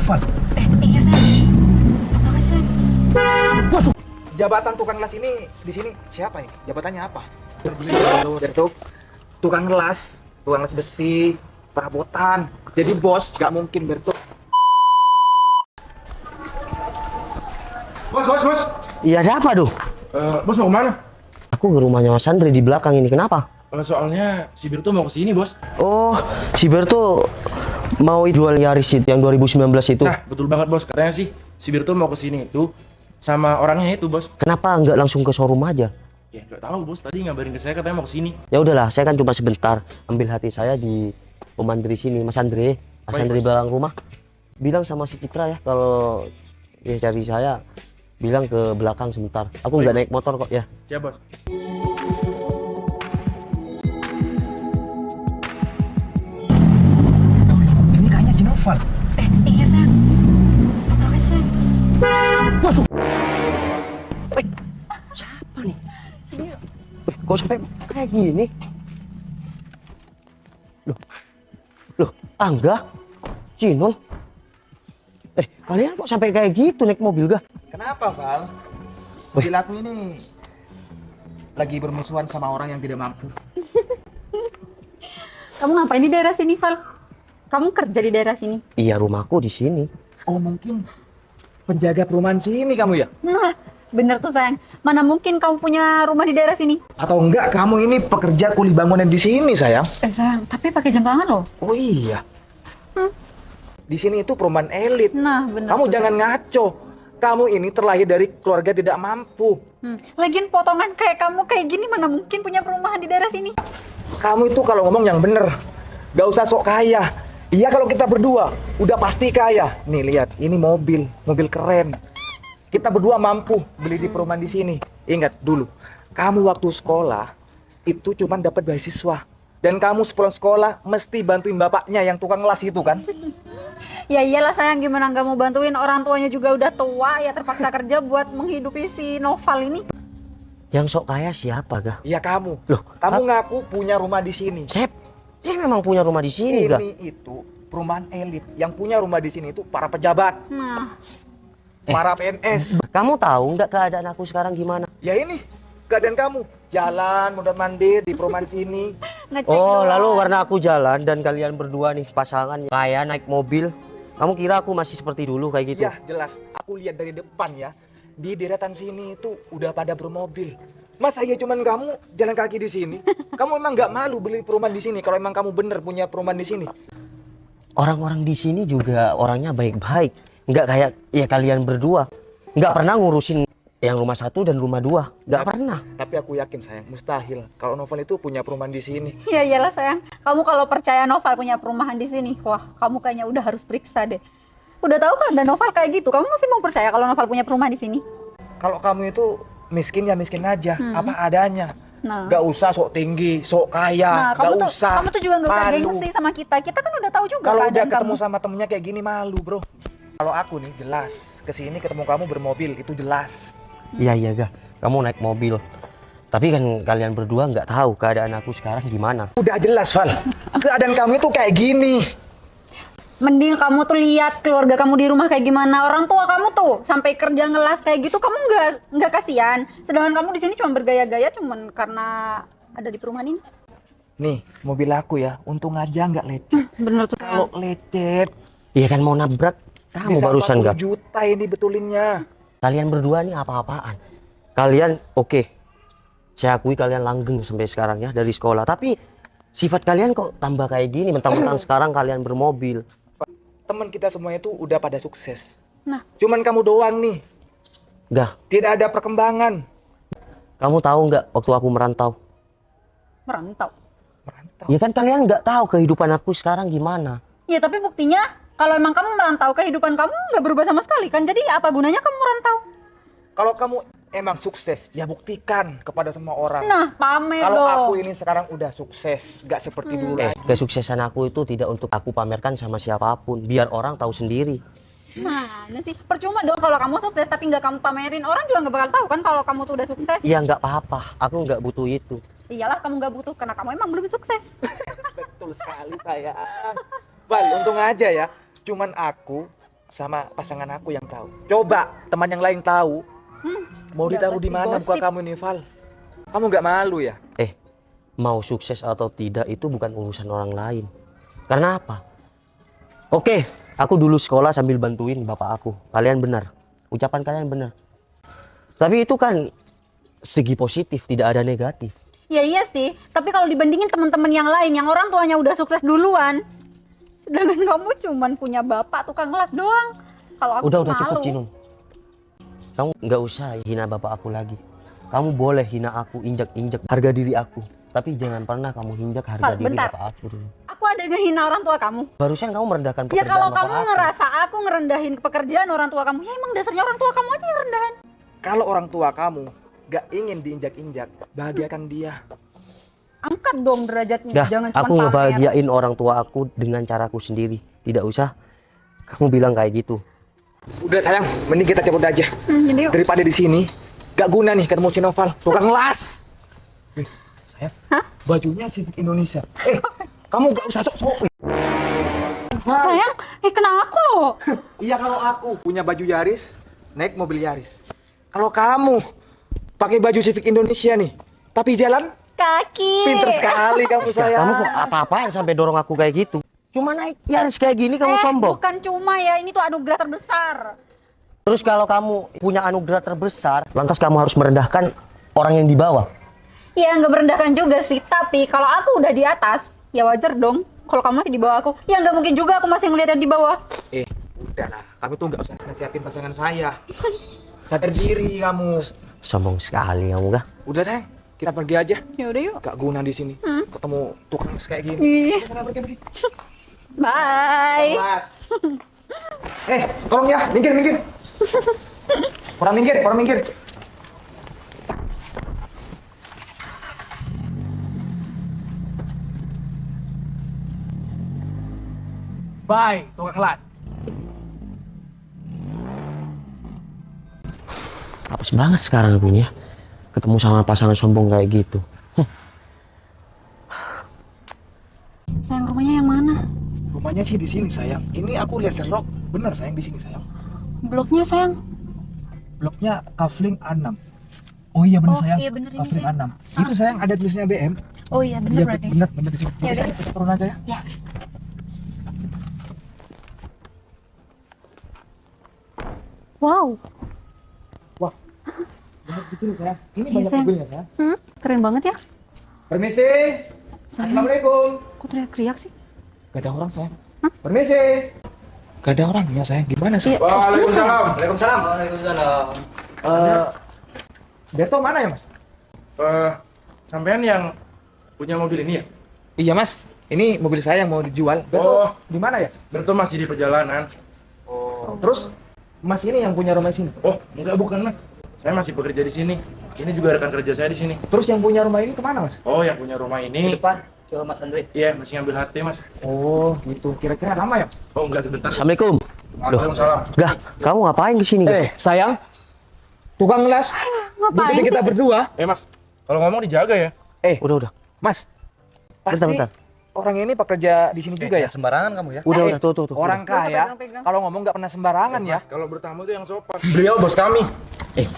Noval. Iya sayang. Makasih sayang. Jabatan tukang las ini di sini siapa ini? Jabatannya apa? Bertuk. Tukang las besi, perabotan. Jadi bos nggak mungkin Bertuk. Bos. Iya, ada apa tuh? Bos mau kemana? Aku ke rumahnya Mas Andri di belakang ini. Kenapa? Soalnya si Bir tuh mau kesini, bos. Oh, si Ber tuh mau jual Yaris itu yang 2019 itu. Nah, betul banget, bos. Katanya sih si Bir tuh mau kesini itu sama orangnya itu, bos. Kenapa nggak langsung ke showroom aja? Ya, nggak tahu, bos. Tadi ngabarin ke saya katanya mau kesini. Ya udahlah, saya kan cuma sebentar ambil hati saya di Om Andri sini, Mas Andri. Mas Baik, Andri Bos. belakang rumah. Bilang sama si Citra ya kalau ya cari saya, bilang ke belakang sebentar. Aku nggak naik motor kok ya. Siap, bos. Ini kayaknya si Noval. Iya sayang. Makasih sayang. Siapa nih? Kok sampai kayak gini? Loh, Angga, Cinon. Kalian kok sampai kayak gitu naik mobil gak? Kenapa Val? Mobil aku ini lagi bermusuhan sama orang yang tidak mampu. Kamu ngapain di daerah sini, Val? Kamu kerja di daerah sini? Iya, rumahku di sini. Oh mungkin penjaga perumahan sini kamu ya? Nah, bener tuh sayang. Mana mungkin kamu punya rumah di daerah sini? Atau enggak kamu ini pekerja kuli bangunan di sini sayang? Sayang, tapi pakai jam tangan loh. Oh iya. Di sini itu perumahan elit. Nah, bener. Kamu tuh, jangan ngaco. Kamu ini terlahir dari keluarga tidak mampu. Lagian potongan kayak kamu kayak gini mana mungkin punya perumahan di daerah sini? Kamu itu kalau ngomong yang bener. Gak usah sok kaya. Iya kalau kita berdua udah pasti kaya. Nih lihat, ini mobil keren. Kita berdua mampu beli di perumahan di sini. Ingat dulu, kamu waktu sekolah itu cuma dapat beasiswa. Dan kamu sepulang sekolah mesti bantuin bapaknya yang tukang las itu kan? Ya iyalah sayang, gimana nggak mau bantuin, orang tuanya juga udah tua ya, terpaksa kerja buat menghidupi si Noval ini. Yang sok kaya siapa gak? Iya kamu. Loh, Kamu ngaku punya rumah di sini. Saya memang punya rumah di sini gak? Ini itu perumahan elit. Yang punya rumah di sini itu para pejabat, Nah, para PNS. Kamu tahu nggak keadaan aku sekarang gimana? Ya ini keadaan kamu. Jalan mondar mandir di perumahan sini. ngecek Oh, doang. lalu karena aku jalan dan kalian berdua nih pasangan kaya naik mobil, kamu kira aku masih seperti dulu kayak gitu? Ya jelas. Aku lihat dari depan ya. Di deretan sini itu udah pada bermobil. Masa iya cuman kamu jalan kaki di sini? Kamu emang nggak malu beli perumahan di sini? Kalau emang kamu bener punya perumahan di sini? Orang-orang di sini juga orangnya baik-baik, nggak kayak ya kalian berdua, nggak pernah ngurusin yang rumah satu dan rumah dua, nggak pernah. Tapi aku yakin sayang, mustahil kalau Novel itu punya perumahan di sini. Ya iyalah sayang, kamu kalau percaya Noval punya perumahan di sini, wah kamu kayaknya udah harus periksa deh. Udah tahu kan ada Noval kayak gitu, kamu masih mau percaya kalau Noval punya perumahan di sini? Kalau kamu itu miskin ya miskin aja, apa adanya. Nah. Gak usah sok tinggi, sok kaya, Nah, gak usah. kamu tuh juga nggak usah malu. gengsi sama kita. Kita kan udah tahu juga Kalau udah keadaan ketemu kamu. sama temennya kayak gini malu bro. Kalau aku nih jelas kesini ketemu kamu bermobil itu jelas. Iya gak, kamu naik mobil. Tapi kan kalian berdua nggak tahu keadaan aku sekarang gimana. Udah jelas Val, keadaan kamu itu kayak gini. Mending kamu tuh lihat keluarga kamu di rumah kayak gimana. Orang tua kamu tuh sampai kerja ngelas kayak gitu, kamu nggak kasihan. Sedangkan kamu di sini cuma bergaya-gaya cuman karena ada di perumahan ini. Nih mobil aku ya, untung aja nggak lecet. Bener tuh. Kalau lecet, Iya kan mau nabrak kamu bisa barusan 40 gak? juta ini betulinnya. Kalian berdua nih apa-apaan. Kalian oke, saya akui kalian langgeng sampai sekarang ya dari sekolah. Tapi sifat kalian kok tambah kayak gini, mentang-mentang sekarang kalian bermobil. Teman kita semuanya tuh udah pada sukses. Nah, Cuman kamu doang nih, Gah, tidak ada perkembangan. kamu tahu nggak waktu aku merantau? merantau. Merantau. Ya kan kalian nggak tahu kehidupan aku sekarang gimana. Ya tapi buktinya kalau emang kamu merantau, kehidupan kamu nggak berubah sama sekali kan. Jadi apa gunanya kamu merantau? Kalau kamu emang sukses, ya buktikan kepada semua orang. Nah, pamer Kalau dong. aku ini sekarang udah sukses, gak seperti dulu lagi. Kesuksesan aku itu tidak untuk aku pamerkan sama siapapun, biar orang tahu sendiri. Mana sih? Percuma dong kalau kamu sukses tapi nggak kamu pamerin. Orang juga nggak bakal tahu kan kalau kamu tuh udah sukses. Ya nggak apa-apa, aku nggak butuh itu. Iyalah kamu nggak butuh karena kamu emang belum sukses. Betul sekali sayang. Val, untung aja ya. Cuman aku sama pasangan aku yang tahu. Coba teman yang lain tahu. Mau udah ditaruh di pasti mana muka gosip. kamu nih, Val? Kamu nggak malu ya? Mau sukses atau tidak itu bukan urusan orang lain. Karena apa? Oke, aku dulu sekolah sambil bantuin bapak aku. Kalian benar. Ucapan kalian benar. Tapi itu kan segi positif, tidak ada negatif. Ya iya sih, tapi kalau dibandingin teman-teman yang lain yang orang tuanya udah sukses duluan, sedangkan kamu cuman punya bapak tukang las doang. Kalau aku Udah tuh cukup, malu. Cinun. Kamu nggak usah hina bapak aku lagi. Kamu boleh hina aku, injak-injak harga diri aku. Tapi jangan pernah kamu injak harga Val, diri bentar. bapak aku dulu. Aku ada ngehina orang tua kamu. Barusan kamu merendahkan Ya pekerjaan kalau bapak kamu aku. ngerasa aku ngerendahin pekerjaan orang tua kamu, ya emang dasarnya orang tua kamu aja yang rendahan. Kalau orang tua kamu nggak ingin diinjak-injak, bahagiakan dia. Angkat dong derajatnya, Dah, jangan cuma aku ngebahagiain orang tua aku dengan caraku sendiri. Tidak usah kamu bilang kayak gitu. Udah sayang, mending kita cabut aja. Jadi yuk. Daripada di sini, gak guna nih ketemu si Noval, tukang las. Sayang, bajunya Civic Indonesia. Kamu gak usah sok-sok. Sayang, kena aku loh. Iya kalau aku punya baju Yaris, naik mobil Yaris. Kalau kamu pakai baju Civic Indonesia nih, tapi jalan Kaki. pinter sekali kamu sayang. Kamu kok apa-apaan sampai dorong aku kayak gitu? Cuma naik Yaris kayak gini kamu sombong. Bukan cuma ya, ini tuh anugerah terbesar. Terus kalau kamu punya anugerah terbesar, lantas kamu harus merendahkan orang yang di bawah. Ya nggak merendahkan juga sih, tapi kalau aku udah di atas, ya wajar dong. Kalau kamu masih di bawah aku, ya nggak mungkin juga aku masih ngeliat yang di bawah. Udahlah, kamu tuh nggak usah nasihatin pasangan saya. Sadar diri kamu. Sombong sekali kamu kah? Udah sayang, kita pergi aja. Ya udah yuk. Gak guna di sini. Ketemu tukang las kayak gini. Ih, Sana pergi. bye. Las. Tolong ya, minggir. Orang minggir. Bye, tukang las. Apes banget sekarang aku ini ya. Ketemu sama pasangan sombong kayak gitu. Sayang, rumahnya yang mana? Rumahnya sih di sini sayang. Ini aku lihat serok. Bener sayang di sini sayang. Bloknya sayang. Bloknya Kavling A6. Oh iya bener Oh, sayang. iya bener ini, Kavling sayang. A6. Itu sayang ada tulisnya BM. Oh iya bener Iya berarti. bener di sini. Ya Jadi, sayang, udah. kita turun aja ya. Ya. Wow. Bener di sini sayang. Ini Iya, banyak sayang. mobilnya sayang. Keren banget ya. Permisi. Assalamualaikum. Kok teriak-teriak sih? Gak ada orang sayang. Permisi. Gak ada orang ya sayang. Gimana sih? Iya. Waalaikumsalam. Waalaikumsalam. Beto mana ya mas? Sampean yang punya mobil ini ya? Iya mas. Ini mobil saya yang mau dijual. Beto Oh. di mana ya? Berarti masih di perjalanan. Terus mas ini yang punya rumah sini. Oh, enggak bukan mas. Saya masih bekerja di sini. Ini juga rekan kerja saya di sini. Terus yang punya rumah ini kemana mas? Oh, yang punya rumah ini. Depan ke Mas Andre. Iya, masih ngambil hati mas. Oh gitu. Kira-kira lama ya? Oh, enggak sebentar. Assalamualaikum. Waalaikumsalam. Gah, kamu ngapain di sini? Sayang. Tukang las. Ngapain Jadi kita sih? berdua. Mas, kalau ngomong dijaga ya. Udah. Mas. Pasti Bentar. orang ini pekerja di sini juga ya? Sembarangan kamu ya. Udah, tuh. Orang Nggak usah kaya pegang-pegang. kalau ngomong nggak pernah sembarangan ya. Mas, kalau bertamu tuh yang sopan. Beliau bos kami.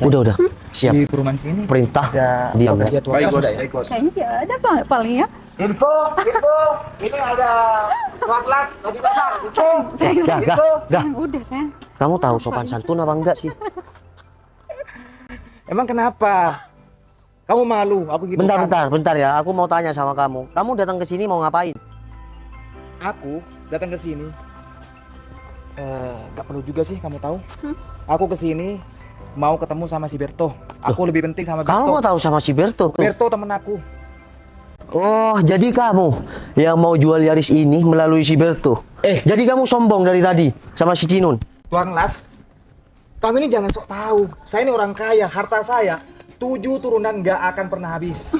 Udah. Siap. Di perumahan sini Perintah. ada Diam ya. pekerja tua Baik, kelas bos. udah ya? Baik, bos. Kayaknya sih ada paling ya. Info. Ini ada tua kelas lagi pasar. Info. Sayang, Gah. sayang, udah sayang. Kamu tahu sopan santun apa enggak sih? Emang kenapa? Kamu malu? Aku gitu kan? Bentar ya. Aku mau tanya sama kamu. Kamu datang ke sini mau ngapain? Aku datang ke sini. Gak perlu juga sih kamu tahu. Aku ke sini mau ketemu sama si Berto. Aku lebih penting sama Berto. Kamu kok tahu sama si Berto? Berto temen aku. Oh, jadi kamu yang mau jual Yaris ini melalui si Berto. Jadi kamu sombong dari tadi sama si Cinun. Tuang Las, kamu ini jangan sok tahu. Saya ini orang kaya, harta saya 7 turunan gak akan pernah habis.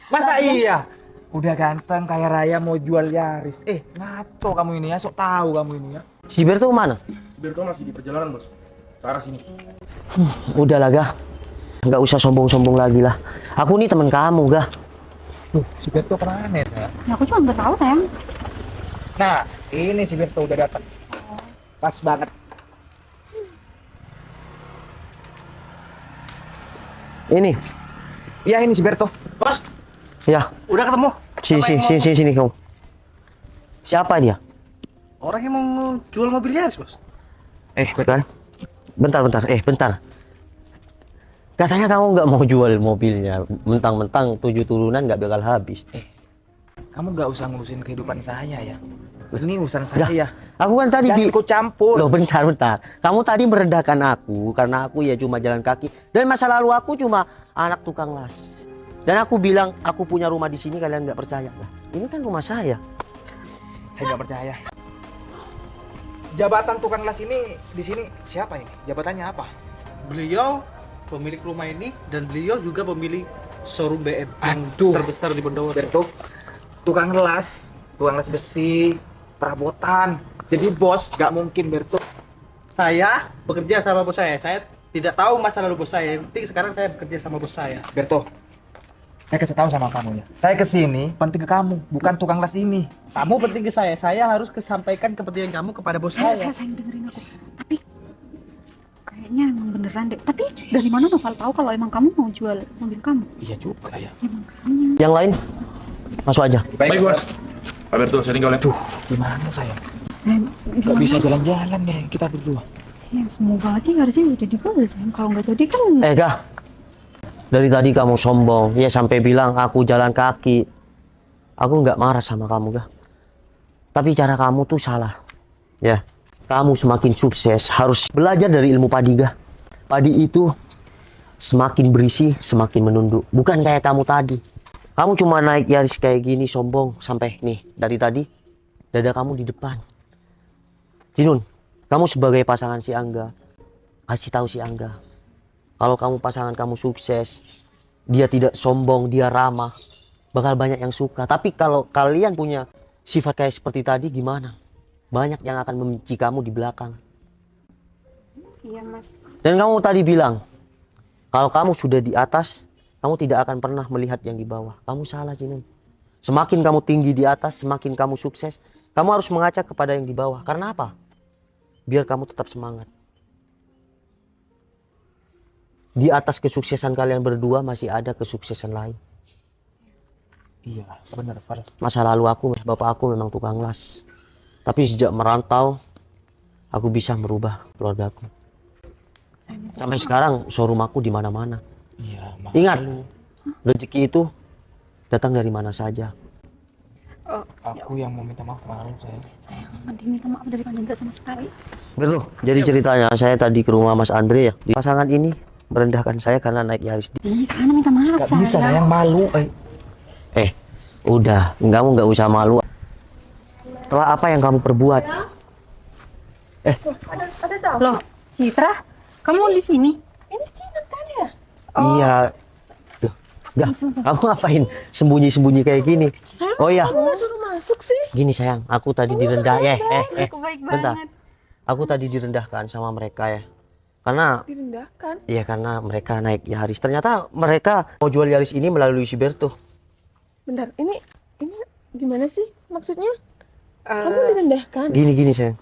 Masa iya? Udah ganteng, kaya raya mau jual Yaris. Ngaco kamu ini ya, sok tahu kamu ini ya. Si Berto mana? Berto masih di perjalanan, bos. Ke arah sini. Udahlah, Gah. Nggak usah sombong-sombong lagi lah. Aku nih teman kamu, Gah. Si Berto kemana ya saya? Ya, aku cuma nggak tahu sayang. Nah, ini si Berto udah datang. Pas banget. Ini. Iya ini si Berto. Bos, Ya. udah ketemu? Sini kamu. Siapa dia? Orang yang mau jual mobil Yaris, Bos. Kan? Bentar. Katanya kamu nggak mau jual mobilnya. Mentang-mentang 7 turunan nggak bakal habis. Kamu nggak usah ngurusin kehidupan saya ya. Ini urusan Dah, saya. aku kan tadi Jangan ikut campur. Loh, bentar. Kamu tadi merendahkan aku karena aku ya cuma jalan kaki. Dan masa lalu aku cuma anak tukang las. Dan aku bilang aku punya rumah di sini, kalian nggak percaya. Lah, ini kan rumah saya. Saya nggak percaya. Jabatan tukang las ini di sini siapa ini? Jabatannya apa? Beliau pemilik rumah ini dan beliau juga pemilik showroom BM yang Aduh. terbesar di Bondowoso. Berto, tukang las besi, perabotan. Jadi bos nggak mungkin Berto. Saya bekerja sama bos saya. Saya tidak tahu masa lalu bos saya. Yang penting sekarang saya bekerja sama bos saya. Berto, saya kasih tahu sama kamu ya. Saya kesini penting ke kamu, bukan tukang las ini. Kamu penting ke saya. Saya harus kesampaikan kepentingan kamu kepada bos saya. Sayang dengerin aku. Tapi kayaknya emang beneran deh. Tapi dari mana Noval tahu kalau emang kamu mau jual mobil kamu? Iya juga ya. Ya makanya. Yang lain masuk aja. Baik, Bos. Pak Bertul, saya tinggalin. Tuh, gimana saya? Saya Nggak bisa jalan-jalan ya kita berdua. Ya, semoga aja harusnya udah dijual sayang. Kalau nggak jadi kan Gah. Dari tadi kamu sombong, ya sampai bilang aku jalan kaki. Aku nggak marah sama kamu, Gah. Tapi cara kamu tuh salah. Ya, kamu semakin sukses harus belajar dari ilmu padi, Gah. Padi itu semakin berisi, semakin menunduk. Bukan kayak kamu tadi. Kamu cuma naik Yaris kayak gini, sombong. Sampai nih, dari tadi, dada kamu di depan. Jinun, kamu sebagai pasangan si Angga, kasih tahu si Angga. Kalau kamu pasangan kamu sukses, dia tidak sombong, dia ramah, bakal banyak yang suka. Tapi kalau kalian punya sifat kayak seperti tadi, gimana? Banyak yang akan membenci kamu di belakang. iya mas. Dan kamu tadi bilang, kalau kamu sudah di atas, kamu tidak akan pernah melihat yang di bawah. Kamu salah, Jinun. Semakin kamu tinggi di atas, semakin kamu sukses, kamu harus mengaca kepada yang di bawah. Karena apa? Biar kamu tetap semangat. Di atas kesuksesan kalian berdua masih ada kesuksesan lain. Iya, benar, Far. Masa lalu aku, bapak aku memang tukang las. Tapi sejak merantau, aku bisa merubah keluargaku. Sampai sekarang showroom aku di mana-mana. Iya, Ingat, rezeki itu datang dari mana saja. aku yang mau minta maaf, malu saya. Sayang, mending minta maaf daripada enggak sama sekali. Betul. Jadi ceritanya saya tadi ke rumah Mas Andre ya. Di pasangan ini merendahkan saya karena naik Yaris. Ih, sana minta maaf Gak bisa, sayang, malu. Udah, kamu nggak usah malu. Setelah apa yang kamu perbuat? Loh, Citra, kamu di sini? Iya. Loh, Gah, kamu ngapain sembunyi-sembunyi kayak gini? Oh iya. suruh masuk sih? Gini sayang, aku tadi direndah Aku baik bentar. banget. Aku tadi direndahkan sama mereka ya. Karena Direndahkan. karena mereka naik Yaris. Ternyata mereka mau jual Yaris ini melalui si Berto. Bentar, ini gimana sih maksudnya? Kamu direndahkan? Gini sayang.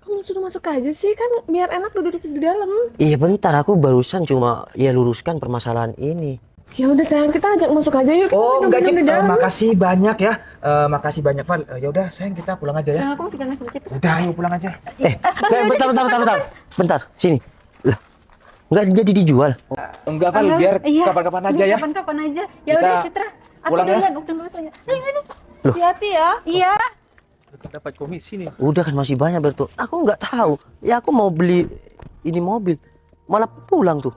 Kamu suruh masuk aja sih, kan biar enak duduk di dalam. Iya bentar, aku barusan cuma luruskan permasalahan ini. Ya udah sayang, kita ajak masuk aja yuk. Kita Oh, enggak, minum-minum Cip. di dalam. Makasih banyak ya. Makasih banyak, Val. Ya udah, sayang, kita pulang aja ya. Sayang, aku masih kangen sama Citra. Udah, ayo pulang aja. Bentar, sini. Lah, nggak jadi dijual. Enggak, Val, biar Iya. kapan-kapan aja Iya, ya. Kapan-kapan aja. Ya Kita udah Citra, aku pulang ya. duluan, aku duluan sayang. Ayo. Hati-hati ya. Iya. Dapat komisi nih. Udah kan masih banyak Berto. Aku nggak tahu. Ya aku mau beli ini mobil, malah pulang tuh.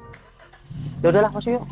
Ya udahlah, masuk yuk.